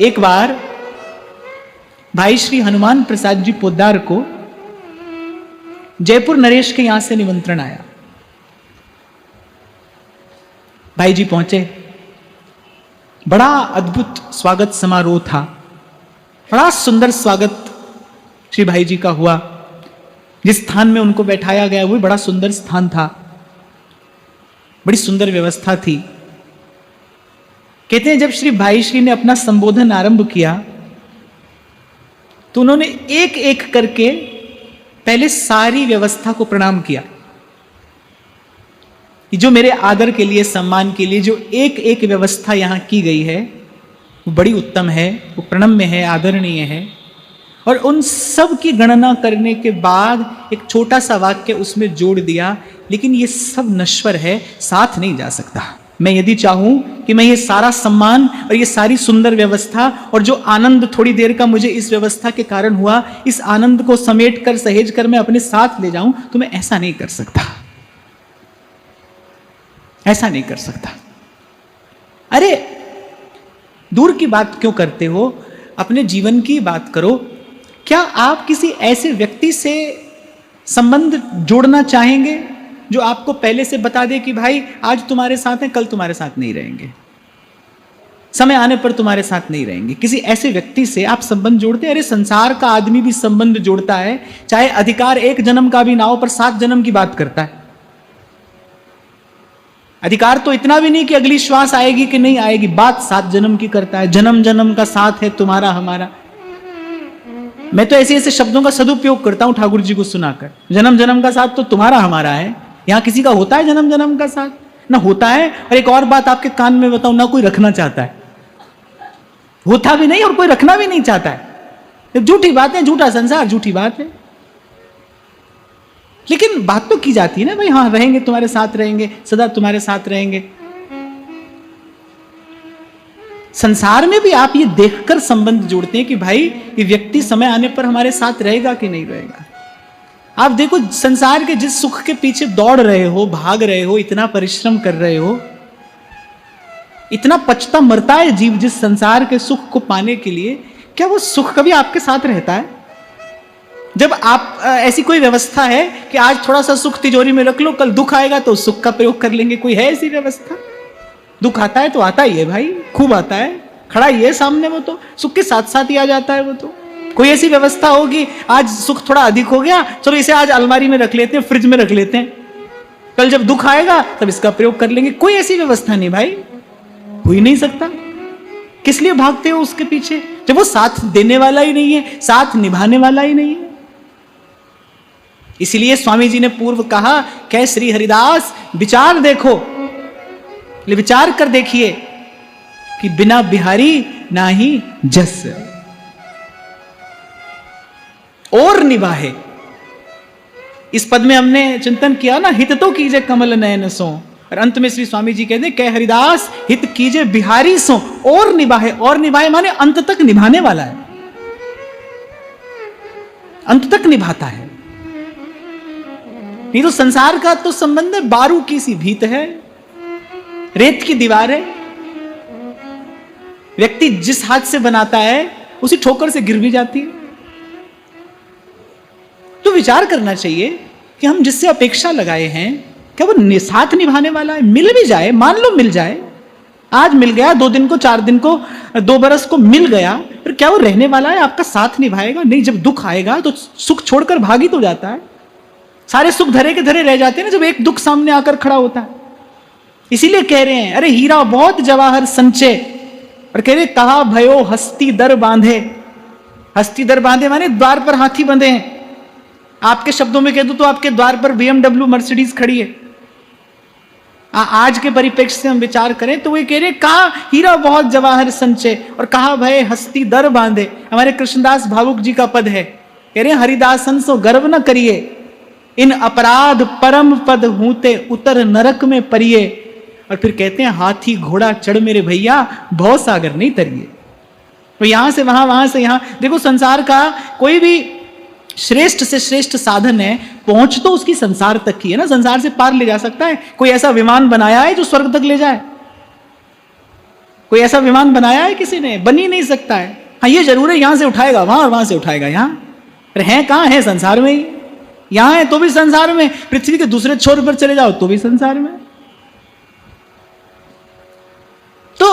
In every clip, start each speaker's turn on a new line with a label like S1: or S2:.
S1: एक बार भाई श्री हनुमान प्रसाद जी पोद्दार को जयपुर नरेश के यहां से निमंत्रण आया। भाई जी पहुंचे, बड़ा अद्भुत स्वागत समारोह था, बड़ा सुंदर स्वागत श्री भाई जी का हुआ। जिस स्थान में उनको बैठाया गया वो बड़ा सुंदर स्थान था, बड़ी सुंदर व्यवस्था थी। कहते हैं जब श्री भाई श्री ने अपना संबोधन आरंभ किया तो उन्होंने एक एक करके पहले सारी व्यवस्था को प्रणाम किया। जो मेरे आदर के लिए, सम्मान के लिए जो एक एक व्यवस्था यहां की गई है वो बड़ी उत्तम है, वो प्रणम्य है, आदरणीय है। और उन सब की गणना करने के बाद एक छोटा सा वाक्य उसमें जोड़ दिया, लेकिन ये सब नश्वर है, साथ नहीं जा सकता। मैं यदि चाहूं कि मैं ये सारा सम्मान और ये सारी सुंदर व्यवस्था और जो आनंद थोड़ी देर का मुझे इस व्यवस्था के कारण हुआ, इस आनंद को समेट कर सहेज कर मैं अपने साथ ले जाऊं, तो मैं ऐसा नहीं कर सकता, ऐसा नहीं कर सकता। अरे दूर की बात क्यों करते हो, अपने जीवन की बात करो। क्या आप किसी ऐसे व्यक्ति से संबंध जोड़ना चाहेंगे जो आपको पहले से बता दे कि भाई आज तुम्हारे साथ हैं, कल तुम्हारे साथ नहीं रहेंगे, समय आने पर तुम्हारे साथ नहीं रहेंगे? किसी ऐसे व्यक्ति से आप संबंध जोड़ते हैं? अरे संसार का आदमी भी संबंध जोड़ता है, चाहे अधिकार एक जन्म का भी ना हो, पर 7 जन्म की बात करता है। अधिकार तो इतना भी नहीं कि अगली श्वास आएगी कि नहीं आएगी, बात 7 जन्म की करता है। जन्म जन्म का साथ है तुम्हारा हमारा। मैं तो ऐसे ऐसे शब्दों का सदुपयोग करता हूं ठाकुर जी को सुनाकर। जन्म जन्म का साथ तो तुम्हारा हमारा है। यहां किसी का होता है जन्म जन्म का साथ? ना होता है। और एक और बात आपके कान में बताऊं, ना कोई रखना चाहता है, होता भी नहीं और कोई रखना भी नहीं चाहता है। झूठी बात है, झूठा संसार, झूठी बात है। लेकिन बात तो की जाती है ना, भाई हाँ रहेंगे, तुम्हारे साथ रहेंगे, सदा तुम्हारे साथ रहेंगे। संसार में भी आप ये देखकर संबंध जोड़ते हैं कि भाई ये व्यक्ति समय आने पर हमारे साथ रहेगा कि नहीं रहेगा। आप देखो संसार के जिस सुख के पीछे दौड़ रहे हो, भाग रहे हो, इतना परिश्रम कर रहे हो, इतना पचता मरता है जीव जिस संसार के सुख को पाने के लिए, क्या वो सुख कभी आपके साथ रहता है? जब आप ऐसी कोई व्यवस्था है कि आज थोड़ा सा सुख तिजोरी में रख लो, कल दुख आएगा तो सुख का प्रयोग कर लेंगे, कोई है ऐसी व्यवस्था? दुख आता है तो आता ही है भाई, खूब आता है, खड़ा ही है सामने, वो तो सुख के साथ साथ ही आ जाता है। वो तो कोई ऐसी व्यवस्था होगी आज सुख थोड़ा अधिक हो गया, चलो इसे आज अलमारी में रख लेते हैं, फ्रिज में रख लेते हैं, कल जब दुख आएगा तब इसका प्रयोग कर लेंगे। कोई ऐसी व्यवस्था नहीं भाई, हो ही नहीं सकता। किस लिए भागते हो उसके पीछे जब वो साथ देने वाला ही नहीं है, साथ निभाने वाला ही नहीं है? इसलिए स्वामी जी ने पूर्व कहा, कह श्री हरिदास विचार देखो, विचार कर देखिए कि बिना बिहारी ना ही जस और निभाए। इस पद में हमने चिंतन किया ना, हित तो कीजिए कमल नयन सो, और अंत में श्री स्वामी जी कहते हैं, कह हरिदास हित कीजिए बिहारी सो और निभाए। और निभाए माने अंत तक निभाने वाला है, अंत तक निभाता है। नहीं तो संसार का तो संबंध है, बारू की सी भीत है, रेत की दीवार है। व्यक्ति जिस हाथ से बनाता है उसी ठोकर से गिर भी जाती है। तो विचार करना चाहिए कि हम जिससे अपेक्षा लगाए हैं, क्या वो साथ निभाने वाला है? मिल भी जाए, मान लो मिल जाए, आज मिल गया, 2 दिन को, 4 दिन को, 2 बरस को मिल गया, पर क्या वो रहने वाला है? आपका साथ निभाएगा? नहीं। जब दुख आएगा तो सुख छोड़कर भाग ही तो जाता है। सारे सुख धरे के धरे रह जाते हैं ना जब एक दुख सामने आकर खड़ा होता है। इसीलिए कह रहे हैं, अरे हीरा बहुत जवाहर संचय, और कह रहे कहा भयो हस्ती दर बांधे। हस्ती दर बांधे माने द्वार पर हाथी बंधे हैं। आपके शब्दों में कह दूं तो आपके द्वार पर BMW मर्सिडीज खड़ी है। आज के परिप्रेक्ष्य से हम विचार करें तो वे कह रहे कहा हीरा बहुत जवाहर संचय और कहा भय हस्ती दर बांधे। हमारे कृष्णदास भावुक जी का पद है, कह रहे हरिदासन सो गर्व न करिए, इन अपराध परम पद हूते उतर नरक में परिये। और फिर कहते हैं हाथी घोड़ा चढ़ मेरे भैया भव सागर नहीं तरिए। तो यहां से वहां, वहां से यहां। देखो संसार का कोई भी श्रेष्ठ से श्रेष्ठ साधन है, पहुंच तो उसकी संसार तक की है ना, संसार से पार ले जा सकता है। कोई ऐसा विमान बनाया है जो स्वर्ग तक ले जाए? कोई ऐसा विमान बनाया है किसी ने? बन ही नहीं सकता है। हाँ ये जरूर है यहां से उठाएगा वहां और वहां से उठाएगा यहां। अरे हैं कहां? है संसार में ही। यहां है तो भी संसार में, पृथ्वी के दूसरे छोर पर चले जाओ तो भी संसार में। तो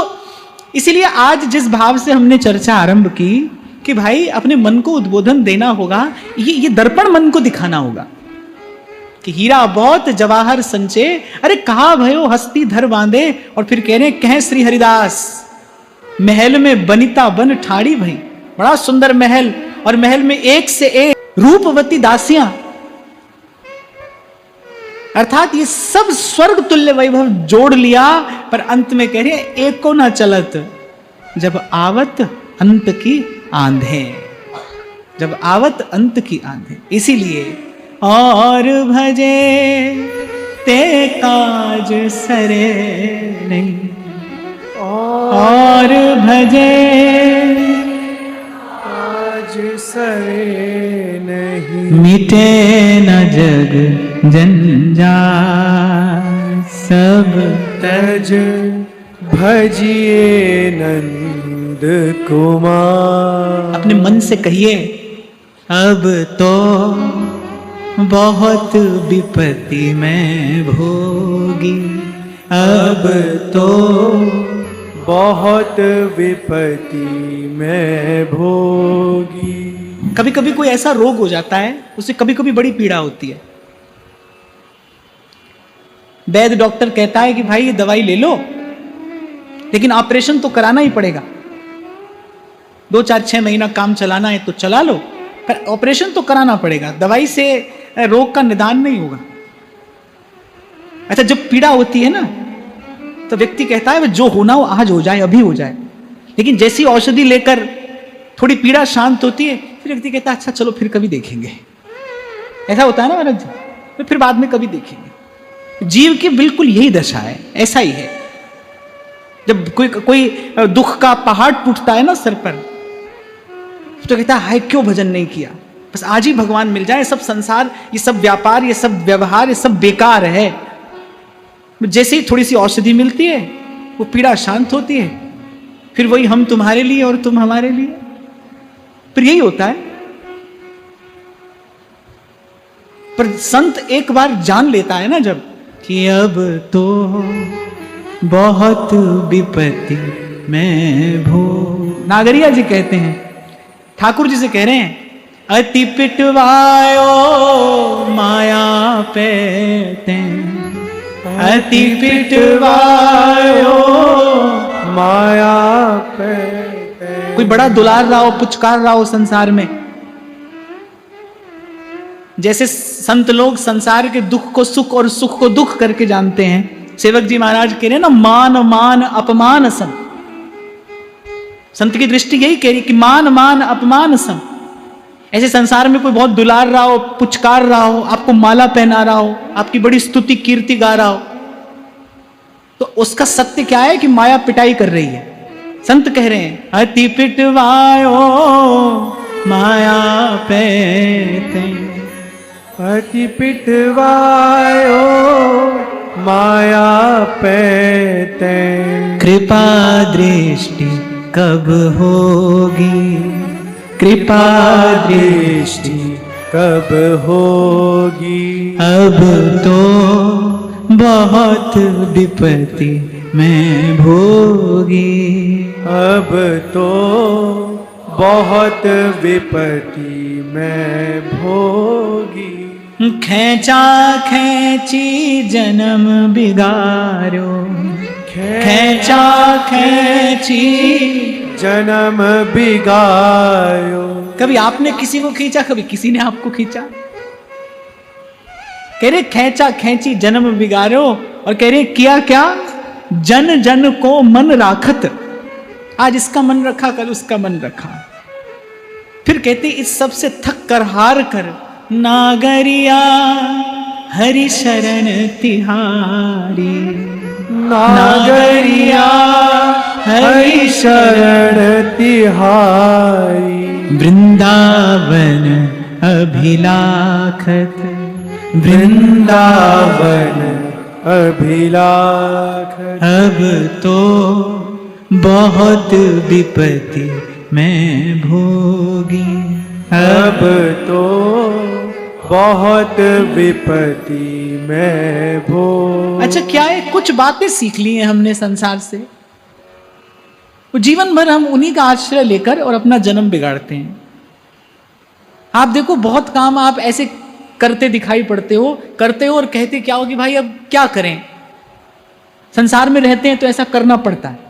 S1: इसीलिए आज जिस भाव से हमने चर्चा आरंभ की कि भाई अपने मन को उद्बोधन देना होगा, ये दर्पण मन को दिखाना होगा कि हीरा बहुत जवाहर संचे, अरे कहा भयो हस्ती धर बांधे। और फिर कह रहे कहें श्री हरिदास, महल में बनिता बन ठाड़ी भई। बड़ा सुंदर महल, और महल में एक से एक रूपवती दासियां, अर्थात ये सब स्वर्ग तुल्य वैभव जोड़ लिया। पर अंत में कह रहे एको ना चलत, जब आवत अंत की आंधे, जब आवत अंत की आंधे। इसीलिए और भजे ते काज सरे नहीं, और भजे
S2: काज सरे नहीं,
S1: मिटे न जग जंजाल, सब
S2: तज भजिए नंद कुमार।
S1: अपने मन से कहिए अब तो बहुत विपत्ति में भोगी, अब तो
S2: बहुत विपत्ति में भोगी।
S1: कभी कभी कोई ऐसा रोग हो जाता है, उससे कभी कभी बड़ी पीड़ा होती है। वैद्य डॉक्टर कहता है कि भाई ये दवाई ले लो, लेकिन ऑपरेशन तो कराना ही पड़ेगा। 2-4-6 महीना काम चलाना है तो चला लो, पर ऑपरेशन तो कराना पड़ेगा। दवाई से रोग का निदान नहीं होगा। अच्छा, जब पीड़ा होती है ना तो व्यक्ति कहता है जो होना हो आज हो जाए, अभी हो जाए। लेकिन जैसी औषधि लेकर थोड़ी पीड़ा शांत होती है, फिर व्यक्ति कहता है अच्छा चलो फिर कभी देखेंगे। ऐसा होता है ना महाराज जी, तो फिर बाद में कभी देखेंगे। जीव की बिल्कुल यही दशा है, ऐसा ही है। जब कोई दुख का पहाड़ टूटता है ना सर पर, तो कहता है हाय क्यों भजन नहीं किया, बस आज ही भगवान मिल जाए। सब संसार, ये सब व्यापार, ये सब व्यवहार, ये सब बेकार है। जैसे ही थोड़ी सी औषधि मिलती है वो पीड़ा शांत होती है, फिर वही हम तुम्हारे लिए और तुम हमारे लिए, फिर यही होता है। पर संत एक बार जान लेता है ना जब कि अब तो बहुत विपत्ति में भो। नागरिया जी कहते हैं, ठाकुर जी से कह रहे हैं अति पिटवायो माया पेते, अति पिटवायो
S2: माया पेते।
S1: कोई बड़ा दुलार रहा हो, पुचकार रहा हो संसार में। जैसे संत लोग संसार के दुख को सुख और सुख को दुख करके जानते हैं। सेवक जी महाराज कह रहे हैं ना, मान मान अपमान सम। संत की दृष्टि यही कह रही कि मान मान अपमान सम। ऐसे संसार में कोई बहुत दुलार रहा हो, पुचकार रहा हो, आपको माला पहना रहा हो, आपकी बड़ी स्तुति कीर्ति गा रहा हो, तो उसका सत्य क्या है कि माया पिटाई कर रही है। संत कह रहे हैं अति पिटवायो माया पेते,
S2: अति पिटवायो माया पेते।
S1: कृपा दृष्टि कब होगी, कृपा
S2: दृष्टि कब होगी,
S1: अब तो बहुत विपत्ति में भोगी,
S2: अब तो बहुत विपत्ति में भोगी।
S1: खेचा खेची जन्म बिगारो, खेचा खेची
S2: जन्म बिगायो।
S1: कभी आपने किसी को खींचा, कभी किसी ने आपको खींचा। कह रहे खेचा खेची जन्म बिगारो, और कह रहे किया क्या, जन जन को मन राखत। आज इसका मन रखा, कल उसका मन रखा। फिर कहते इस सब से थक कर हार कर, नागरिया हरि शरण तिहारी,
S2: नागरिया हरि शरण तिहारी।
S1: वृंदावन अभिलाखत,
S2: वृंदावन अभिलाखत।
S1: अब तो बहुत विपत्ति मैं भोगी।
S2: अब तो बहुत विपत्ति मैं भोगी।
S1: अच्छा, क्या है, कुछ बातें सीख ली हैं हमने संसार से, वो जीवन भर हम उन्हीं का आश्रय लेकर और अपना जन्म बिगाड़ते हैं। आप देखो, बहुत काम आप ऐसे करते दिखाई पड़ते हो और कहते क्या हो कि भाई अब क्या करें, संसार में रहते हैं तो ऐसा करना पड़ता है।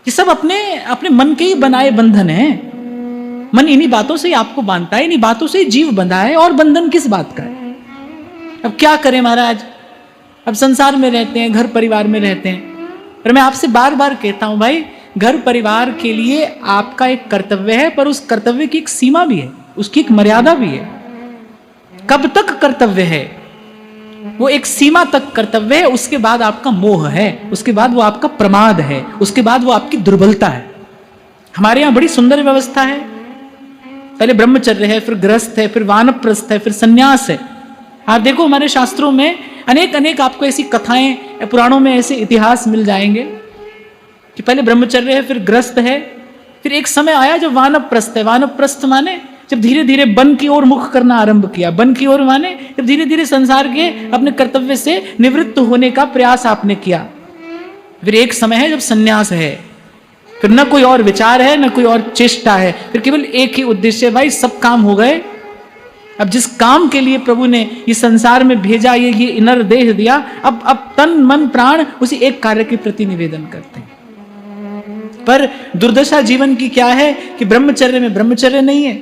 S1: ये सब अपने अपने मन के ही बनाए बंधन है। मन इन्हीं बातों से ही आपको बांधता है, इन्हीं बातों से ही जीव बंधा है, और बंधन किस बात का है। अब क्या करें महाराज, अब संसार में रहते हैं, घर परिवार में रहते हैं, पर मैं आपसे बार बार कहता हूं भाई, घर परिवार के लिए आपका एक कर्तव्य है, पर उस कर्तव्य की एक सीमा भी है, उसकी एक मर्यादा भी है। कब तक कर्तव्य है? वो एक सीमा तक कर्तव्य है, उसके बाद आपका मोह है, उसके बाद वो आपका प्रमाद है, उसके बाद वो आपकी दुर्बलता है। हमारे यहां बड़ी सुंदर व्यवस्था है, पहले ब्रह्मचर्य है, फिर गृहस्थ है, फिर वानप्रस्थ है, फिर सन्यास है। आप देखो हमारे शास्त्रों में अनेक अनेक आपको ऐसी कथाएं, पुराणों में ऐसे इतिहास मिल जाएंगे कि पहले ब्रह्मचर्य है, फिर गृहस्थ है, फिर एक समय आया जब वानप्रस्थ है। वानप्रस्थ माने जब धीरे धीरे वन की ओर मुख करना आरंभ किया। वन की ओर माने जब धीरे धीरे संसार के अपने कर्तव्य से निवृत्त होने का प्रयास आपने किया। फिर एक समय है जब सन्यास है, फिर न कोई और विचार है, न कोई और चेष्टा है, फिर केवल एक ही उद्देश्य है, भाई सब काम हो गए, अब जिस काम के लिए प्रभु ने इस संसार में भेजा, ये इनर देह दिया, अब तन मन प्राण उसी एक कार्य के प्रति निवेदन करते हैं। पर दुर्दशा जीवन की क्या है कि ब्रह्मचर्य में ब्रह्मचर्य नहीं है,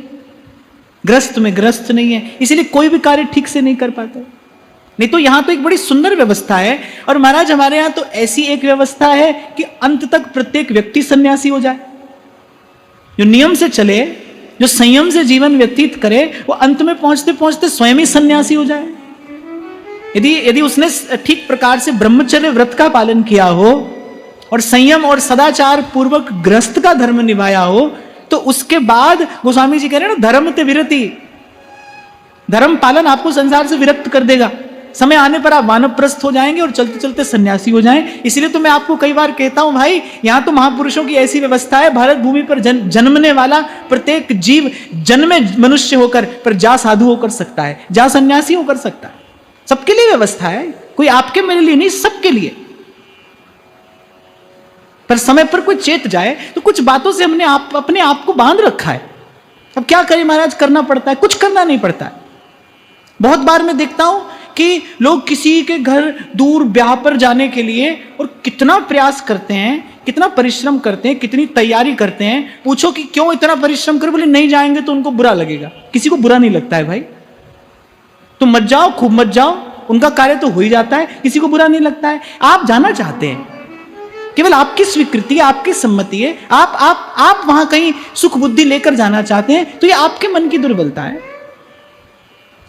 S1: ग्रस्त में ग्रस्त नहीं है, इसीलिए कोई भी कार्य ठीक से नहीं कर पाते। नहीं तो यहां तो एक बड़ी सुंदर व्यवस्था है, और महाराज हमारे यहां तो ऐसी एक व्यवस्था है कि अंत तक प्रत्येक व्यक्ति सन्यासी हो जाए। जो नियम से चले, जो संयम से जीवन व्यतीत करे, वो अंत में पहुंचते पहुंचते स्वयं ही सन्यासी हो जाए। यदि उसने ठीक प्रकार से ब्रह्मचर्य व्रत का पालन किया हो और संयम और सदाचार पूर्वक गृहस्थ का धर्म निभाया हो, तो उसके बाद गोस्वामी जी कह रहे हैं ना, धर्म ते विरति, धर्म पालन आपको संसार से विरक्त कर देगा। समय आने पर आप वानप्रस्थ हो जाएंगे और चलते चलते सन्यासी हो जाएं। इसलिए तो मैं आपको कई बार कहता हूं भाई, यहां तो महापुरुषों की ऐसी व्यवस्था है, भारत भूमि पर जन्मने वाला प्रत्येक जीव जन्मे मनुष्य होकर पर जा साधु होकर सकता है, जा सन्यासी होकर सकता है। सबके लिए व्यवस्था है, कोई आपके मेरे लिए नहीं, सबके लिए। पर समय पर कोई चेत जाए तो कुछ बातों से हमने अपने आप को बांध रखा है। अब क्या करें महाराज, करना पड़ता है, कुछ करना नहीं पड़ता है। बहुत बार मैं देखता हूं कि लोग किसी के घर दूर ब्याह पर जाने के लिए और कितना प्रयास करते हैं, कितना परिश्रम करते हैं, कितनी तैयारी करते हैं। पूछो कि क्यों इतना परिश्रम कर, बोले नहीं जाएंगे तो उनको बुरा लगेगा। किसी को बुरा नहीं लगता है भाई, तो मत जाओ, खूब मत जाओ, उनका कार्य तो हो ही जाता है, किसी को बुरा नहीं लगता है। आप जाना चाहते हैं, केवल आपकी स्वीकृति है, आपकी सम्मति है, आप वहां कहीं सुख बुद्धि लेकर जाना चाहते हैं, तो ये आपके मन की दुर्बलता है।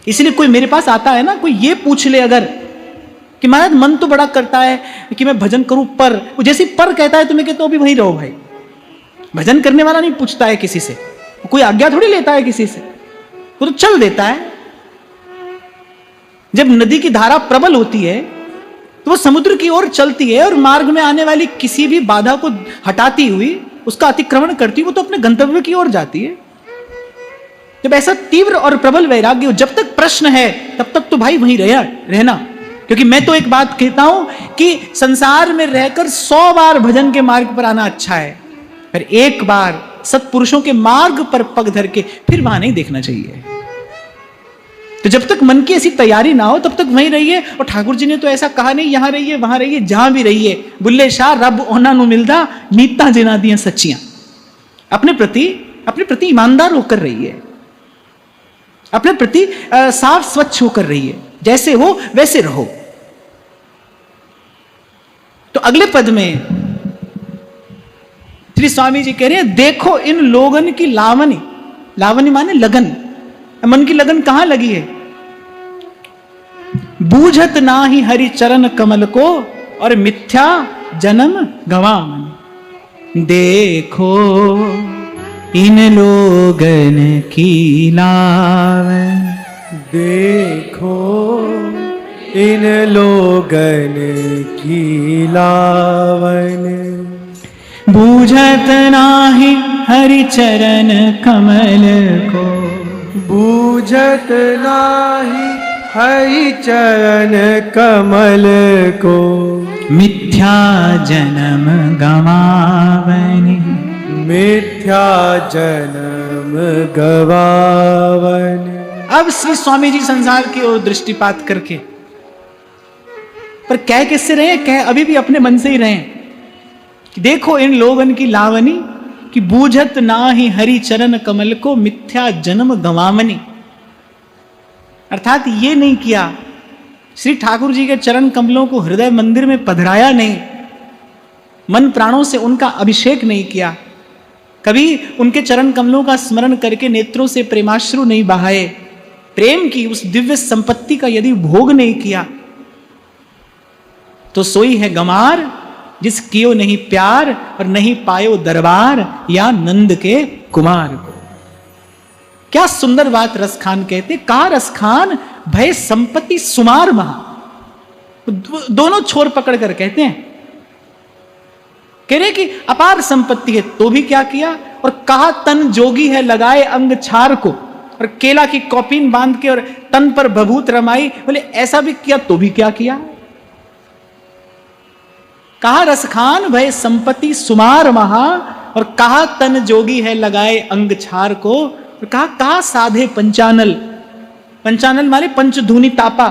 S1: इसलिए कोई मेरे पास आता है ना, कोई ये पूछ ले अगर कि महाराज मन तो बड़ा करता है कि मैं भजन करूं, पर वो जैसे पर कहता है तो मैं कहता हूं अभी वहीं रहो भाई। भजन करने वाला नहीं पूछता है किसी से, कोई आज्ञा थोड़ी लेता है किसी से, वो तो चल देता है। जब नदी की धारा प्रबल होती है तो वो समुद्र की ओर चलती है, और मार्ग में आने वाली किसी भी बाधा को हटाती हुई, उसका अतिक्रमण करती हुई वो तो अपने गंतव्य की ओर जाती है। जब ऐसा तीव्र और प्रबल वैराग्य हो, जब तक प्रश्न है तब तक तो भाई वहीं रहना। क्योंकि मैं तो एक बात कहता हूं कि संसार में रहकर 100 बार भजन के मार्ग पर आना अच्छा है, पर एक बार सत्पुरुषों के मार्ग पर पग धर के फिर वहां नहीं देखना चाहिए। तो जब तक मन की ऐसी तैयारी ना हो तब तक वहीं रहिए। और ठाकुर जी ने तो ऐसा कहा नहीं, यहां रहिए वहां रहिए, जहां भी रहिए, बुल्ले शाह रब ओना नु मिलदा नीता जिना दियां सच्चियां। अपने प्रति ईमानदार होकर रहिए, अपने प्रति साफ स्वच्छ होकर रहिए, जैसे हो वैसे रहो। तो अगले पद में श्री स्वामी जी कह रहे हैं, देखो इन लोगन की लावनी, लावनी माने लगन, मन की लगन कहां लगी है। बूझत ना ही हरि चरण कमल को, और मिथ्या जन्म गवाम। देखो इन लोगन की लावन,
S2: देखो इन लोगन की लावन।
S1: बूझत नाही हरि चरण कमल को,
S2: बूझत नाही हरि चरण कमल को,
S1: मिथ्या जन्म गवावनि,
S2: मिथ्या जन्म गवावन।
S1: अब श्री स्वामी जी संसार की ओर दृष्टिपात करके, पर कह किससे रहे? कह अभी भी अपने मन से ही रहे कि देखो इन लोगन की लावनी कि बूझत ना ही हरि चरण कमल को, मिथ्या जन्म गवावनी। अर्थात ये नहीं किया, श्री ठाकुर जी के चरण कमलों को हृदय मंदिर में पधराया नहीं, मन प्राणों से उनका अभिषेक नहीं किया, कभी उनके चरण कमलों का स्मरण करके नेत्रों से प्रेमाश्रु नहीं बहाए, प्रेम की उस दिव्य संपत्ति का यदि भोग नहीं किया, तो सोई है गमार जिस कियो नहीं प्यार और नहीं पायो दरबार या नंद के कुमार को। क्या सुंदर बात रसखान कहते, कहा रसखान भय संपत्ति सुमार महा। दोनों छोर पकड़ कर कहते हैं, कह रहे कि अपार संपत्ति है तो भी क्या किया, और कहा तन जोगी है लगाए अंग छार को, और केला की कौपीन बांध के और तन पर भभूत रमाई, बोले ऐसा भी किया तो भी क्या किया। कहा रसखान भय संपत्ति सुमार महा, और कहा तन जोगी है लगाए अंग छार को, और कहा साधे पंचानल, पंचानल माने पंचधूनी तापा,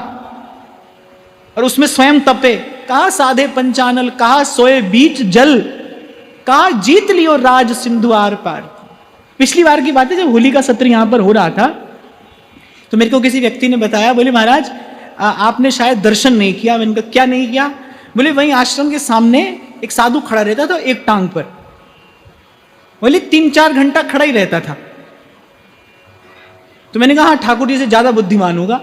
S1: और उसमें स्वयं तपे, कहा साधे पंचानल, कहा सोए बीच जल, कहा जीत लियो राज सिंधु आर पार। पिछली बार की बात है, जब होली का सत्र यहां पर हो रहा था तो मेरे को किसी व्यक्ति ने बताया, बोले महाराज आपने शायद दर्शन नहीं किया। मैंने कहा क्या नहीं किया? बोले वहीं आश्रम के सामने एक साधु खड़ा रहता था एक टांग पर, बोले 3-4 घंटा खड़ा ही रहता था। तो मैंने कहा हाँ ठाकुर जी से ज्यादा बुद्धिमान होगा,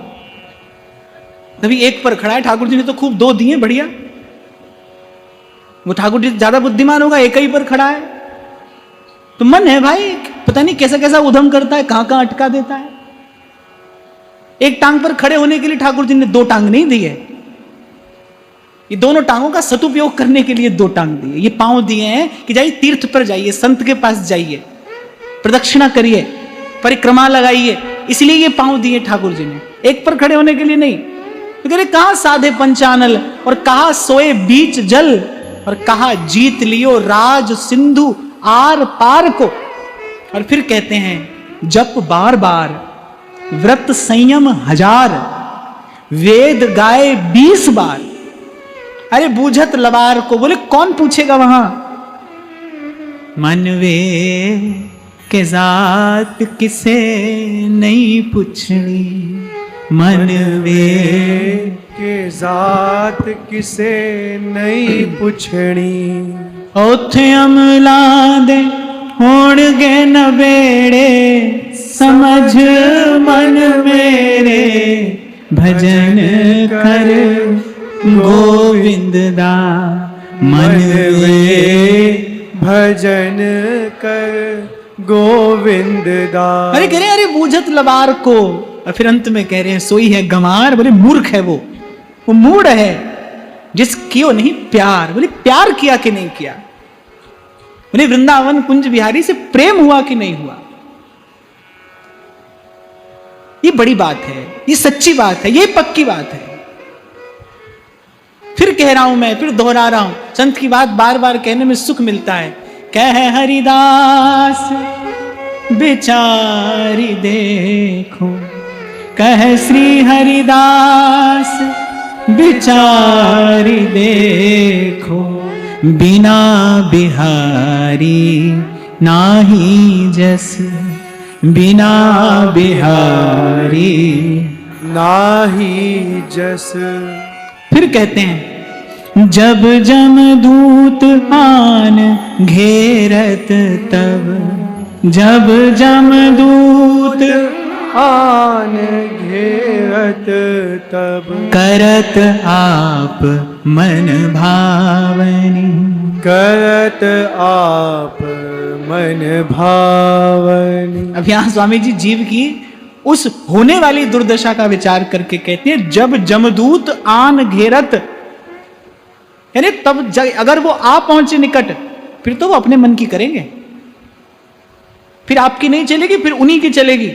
S1: तभी एक पर खड़ा है, ठाकुर जी ने तो खूब 2 दिए बढ़िया, वो ठाकुर जी से ज्यादा बुद्धिमान होगा, एक ही पर खड़ा है। तो मन है भाई, पता नहीं कैसा कैसा उधम करता है, कहां कहां अटका देता है। एक टांग पर खड़े होने के लिए ठाकुर जी ने 2 टांग नहीं दी है, ये दोनों टांगों का सदुपयोग करने के लिए 2 टांग दिए। ये पांव दिए हैं कि जाइए तीर्थ पर जाइए, संत के पास जाइए, प्रदक्षिणा करिए, परिक्रमा लगाइए, इसलिए ये पांव दिए ठाकुर जी ने, एक पर खड़े होने के लिए नहीं। तो कह रहे कहा साधे पंचानल, और कहा सोए बीच जल, और कहा जीत लियो राज सिंधु आर पार को। और फिर कहते हैं जप बार बार, व्रत संयम 1000, वेद गाए 20 बार। अरे बूझत लबार को, बोले कौन पूछेगा वहां, मनवे के जात किसे नहीं पूछनी, मनवे
S2: के जात किसे नहीं पुछनी,
S1: ओथे अमला दे होणगे नबेड़े, समझ मन मेरे भजन कर गोविंद दा,
S2: मनवे भजन कर गोविंद दा।
S1: अरे कह रहे अरे बूझत लबार को, और फिर अंत में कह रहे हैं सोई है गमार। बोले मूर्ख है वो मूढ़ है जिस कियो नहीं प्यार। बोले प्यार किया कि नहीं किया, बोले वृंदावन कुंज बिहारी से प्रेम हुआ कि नहीं हुआ। ये बड़ी बात है, ये सच्ची बात है, ये पक्की बात है। फिर कह रहा हूं मैं, फिर दोहरा रहा हूं, संत की बात बार बार कहने में सुख मिलता है। कह हरिदास बेचारी देखो, कह श्री हरिदास बिचारी देखो, बिना बिहारी नाही जस, बिना बिहारी
S2: नाही जस।
S1: फिर कहते हैं जब जमदूत आन घेरत तब, जब जमदूत
S2: आन घेरत तब,
S1: करत आप मन भावनी,
S2: करत आप मन भावनी।
S1: अब यहां स्वामी जी जीव की उस होने वाली दुर्दशा का विचार करके कहते हैं जब जमदूत आन घेरत, यानी तब अगर वो आ पहुंचे निकट फिर तो वो अपने मन की करेंगे, फिर आपकी नहीं चलेगी, फिर उन्हीं की चलेगी।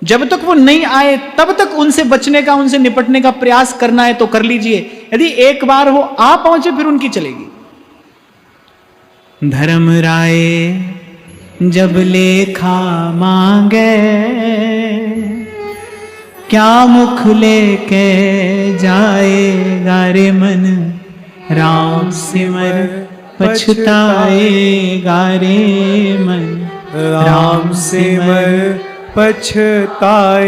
S1: जब तक वो नहीं आए तब तक उनसे बचने का, उनसे निपटने का प्रयास करना है तो कर लीजिए, यदि एक बार वो आ पहुंचे फिर उनकी चलेगी। धर्म राय जब लेखा मांगे, क्या मुख लेके जाएगा रे मन, राम सिमर पछताएगा रे मन,
S2: राम सिमर पछताएगा।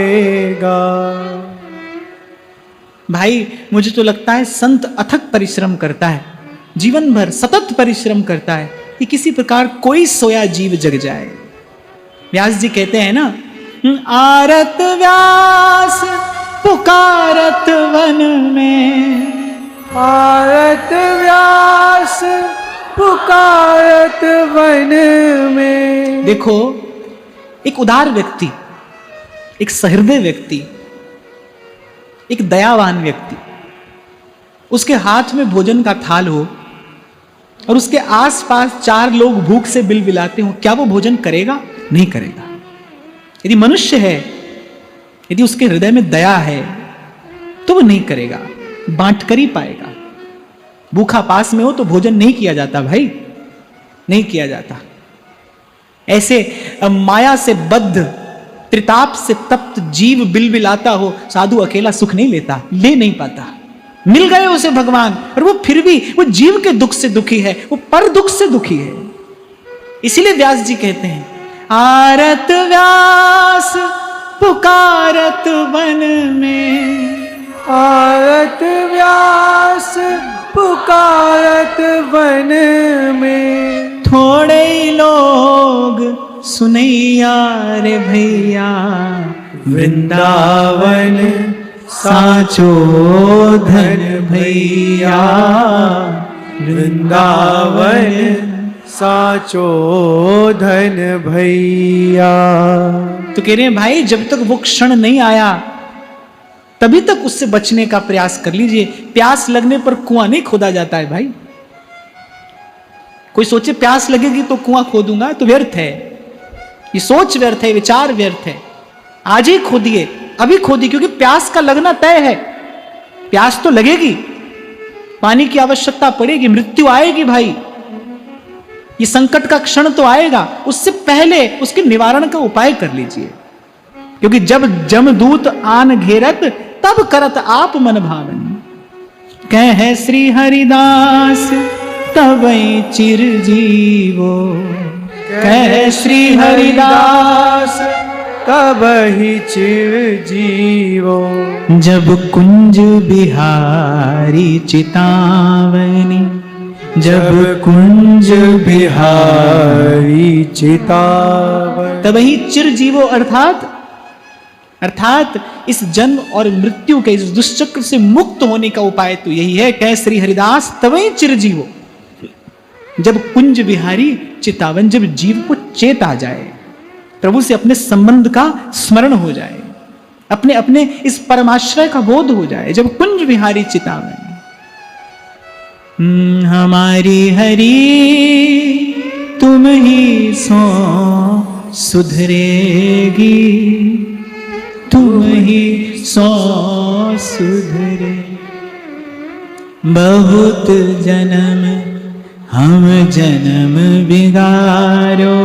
S1: भाई मुझे तो लगता है संत अथक परिश्रम करता है, जीवन भर सतत परिश्रम करता है कि किसी प्रकार कोई सोया जीव जग जाए। व्यास जी कहते हैं ना, आरत व्यास पुकारत वन में,
S2: आरत व्यास पुकारत वन में।
S1: देखो एक उदार व्यक्ति, एक सहृदय व्यक्ति, एक दयावान व्यक्ति, उसके हाथ में भोजन का थाल हो और उसके आसपास 4 लोग भूख से बिलबिलाते हो, क्या वो भोजन करेगा? नहीं करेगा। यदि मनुष्य है, यदि उसके हृदय में दया है तो वो नहीं करेगा, बांट कर ही पाएगा। भूखा पास में हो तो भोजन नहीं किया जाता भाई, नहीं किया जाता। ऐसे माया से बद्ध, त्रिताप से तप्त जीव बिलबिलाता हो, साधु अकेला सुख नहीं लेता, ले नहीं पाता। मिल गए उसे भगवान और वो फिर भी वो जीव के दुख से दुखी है, वो पर दुख से दुखी है। इसीलिए व्यास जी कहते हैं, आरत व्यास पुकारत वन में,
S2: आरत व्यास पुकारत वन में।
S1: थोड़े ही लोग सुनैया रे भैया,
S2: वृंदावन
S1: साचो धन भैया,
S2: वृंदावन साचो धन भैया।
S1: तो कह रहे हैं भाई जब तक वो क्षण नहीं आया तभी तक उससे बचने का प्रयास कर लीजिए। प्यास लगने पर कुआं नहीं खोदा जाता है भाई। कोई सोचे प्यास लगेगी तो कुआं खोदूंगा, तो व्यर्थ है, ये सोच व्यर्थ है, विचार व्यर्थ है। आज ही खोदिए, अभी खोदिए, क्योंकि प्यास का लगना तय है। प्यास तो लगेगी, पानी की आवश्यकता पड़ेगी, मृत्यु आएगी भाई, ये संकट का क्षण तो आएगा। उससे पहले उसके निवारण का उपाय कर लीजिए, क्योंकि जब जमदूत आन घेरत तब करत आप मन भावन। कह श्री हरिदास तबई चिर जीवो, कह श्री हरिदास
S2: तब ही चिर जीवो।
S1: जब कुंज बिहारी चितावनी, जब कुंज
S2: बिहारी चितावन।
S1: तबही चिर जीवो, अर्थात इस जन्म और मृत्यु के इस दुष्चक्र से मुक्त होने का उपाय तो यही है। कह श्री हरिदास तबही चिर जीवो, जब कुंज बिहारी चितावन, जब जीव को चेत आ जाए, प्रभु से अपने संबंध का स्मरण हो जाए, अपने अपने इस परमाश्रय का बोध हो जाए, जब कुंज बिहारी चितावन। हमारी हरि तुम ही सो सुधरेगी, तुम ही सो सुधरे। बहुत जन्म हम जन्म बिगाड़ो,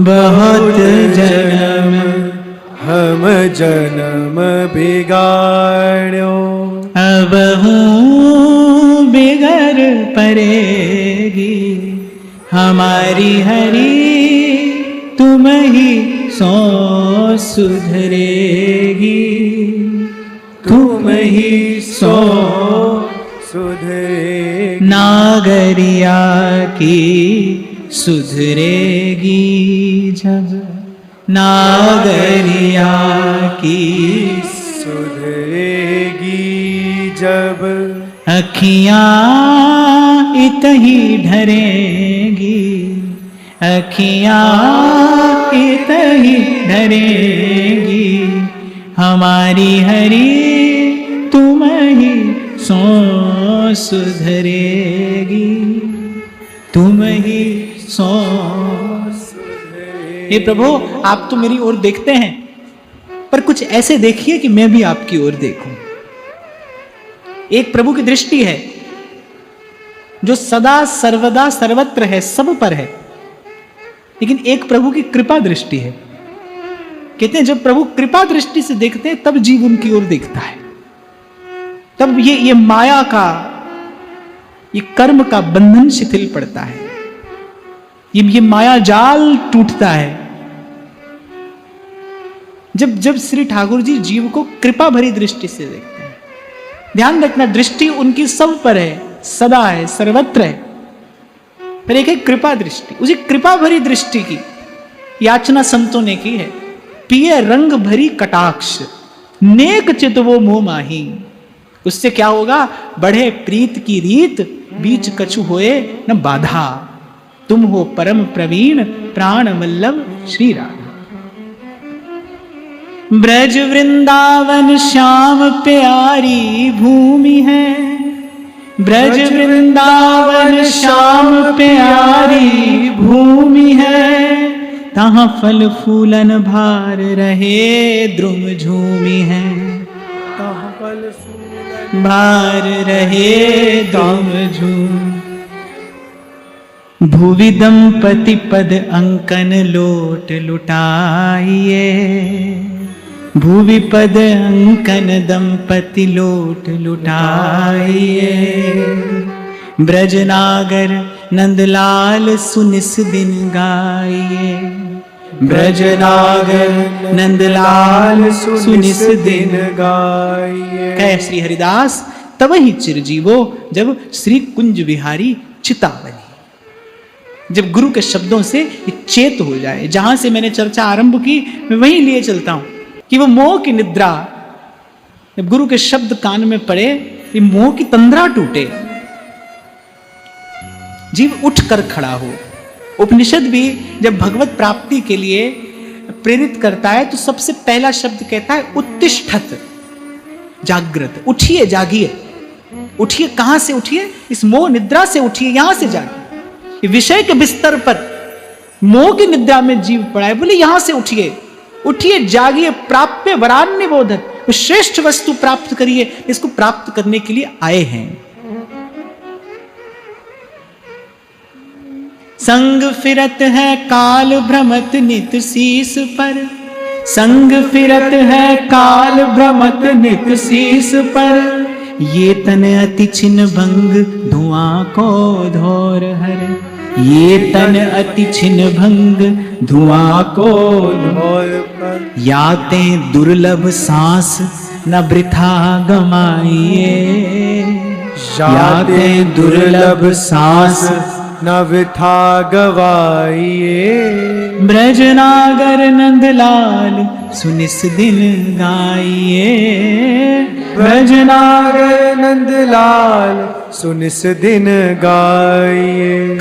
S1: बहुत जन्म
S2: हम जन्म बिगाड़ो।
S1: अब बिगड़ पड़ेगी हमारी हरि तुम ही सो सुधरेगी, तुम ही सो
S2: सुधरेगी।
S1: नागरिया की सुधरेगी जब, नागरिया की
S2: सुधरेगी जब।
S1: अखियां इतही ढरेंगी, अखियां इतही धरेगी, हमारी हरि तुम ही सो सुधरेगी, तुम ही सो। हे प्रभु, आप तो मेरी ओर देखते हैं, पर कुछ ऐसे देखिए कि मैं भी आपकी ओर देखूं। एक प्रभु की दृष्टि है जो सदा सर्वदा सर्वत्र है, सब पर है, लेकिन एक प्रभु की कृपा दृष्टि है। कहते हैं जब प्रभु कृपा दृष्टि से देखते हैं तब जीव उनकी ओर देखता है, तब ये माया का, ये कर्म का बंधन शिथिल पड़ता है, ये माया जाल टूटता है। जब श्री ठाकुर जी जीव को कृपा भरी दृष्टि से देखते हैं। ध्यान रखना, दृष्टि उनकी सब पर है, सदा है, सर्वत्र है, पर एक है कृपा दृष्टि। उसी कृपा भरी दृष्टि की याचना संतों ने की है। पिए रंग भरी कटाक्ष, नेक चित वो मोह माही। उससे क्या होगा? बढ़े प्रीत की रीत, बीच कछु होए न बाधा। तुम हो परम प्रवीण, प्राण वल्लभ श्री राधा। ब्रज वृंदावन श्याम प्यारी भूमि है, ब्रज वृंदावन श्याम प्यारी भूमि है। तहाँ फल फूलन भार रहे द्रुम झूमि है,
S2: तहाँ फल फूलन
S1: भार रहे द्रुम झूम। भुवि दंपति पद अंकन लोट लुटाइए, भुवि पद अंकन दंपति लोट लुटाइए। ब्रजनागर नंदलाल सुनिस दिन गाइए, ब्रजनागर नंदलाल सुनिस दिन
S2: गाइए।
S1: कह श्री हरिदास तब ही चिरजीवो, जब श्री कुंज विहारी चिता बनी। जब गुरु के शब्दों से ये चेत हो जाए। जहां से मैंने चर्चा आरंभ की मैं वहीं लिए चलता हूं कि वो मोह की निद्रा, जब गुरु के शब्द कान में पड़े, ये मोह की तंद्रा टूटे, जीव उठ कर खड़ा हो। उपनिषद भी जब भगवत प्राप्ति के लिए प्रेरित करता है तो सबसे पहला शब्द कहता है उत्तिष्ठत, जागृत। उठिए, जागिए। उठिए, कहां से उठिए? इस मोह निद्रा से उठिए, यहां से जागिए। विषय के बिस्तर पर मोह की निद्रा में जीव पड़ा है, बोले यहां से उठिए, उठिए, जागिए। प्राप्य वरान्य बोधत, श्रेष्ठ वस्तु प्राप्त करिए, इसको प्राप्त करने के लिए आए हैं। संग फिरत है काल भ्रमत नित शीस पर, संग फिरत है काल भ्रमत नित शीस पर। ये तन अति छिन्न भंग धुआं को धोर हर, ये तन अति छिन्न भंग धुआं को धोर पर। याते दुर्लभ सांस न वृथा गमाइए, याते दुर्लभ सांस
S2: न वृथा गवाइए।
S1: ब्रजनागर नंदलाल सुनिस दिन गाइए,
S2: ब्रजनागर नंदलाल सुनिस दिन गाइए।